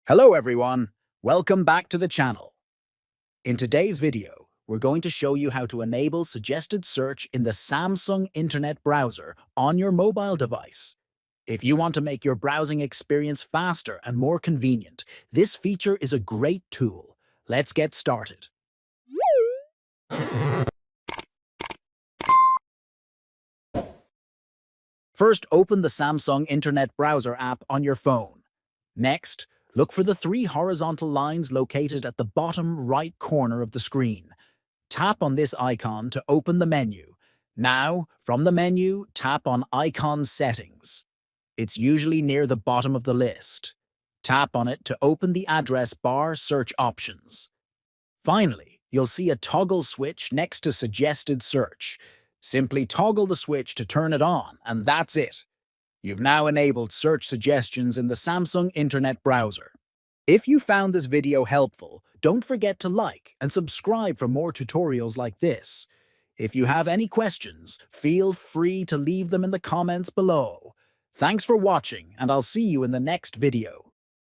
Hello everyone, welcome back to the channel. In today's video, we're going to show you how to enable suggested search in the Samsung Internet Browser on your mobile device. If you want to make your browsing experience faster and more convenient, this feature is a great tool. Let's get started. First, open the Samsung Internet Browser app on your phone. Next, look for the three horizontal lines located at the bottom right corner of the screen. Tap on this icon to open the menu. Now, from the menu, tap on Icon Settings. It's usually near the bottom of the list. Tap on it to open the address bar search options. Finally, you'll see a toggle switch next to Suggested Search. Simply toggle the switch to turn it on, and that's it. You've now enabled search suggestions in the Samsung Internet Browser. If you found this video helpful, don't forget to like and subscribe for more tutorials like this. If you have any questions, feel free to leave them in the comments below. Thanks for watching, and I'll see you in the next video.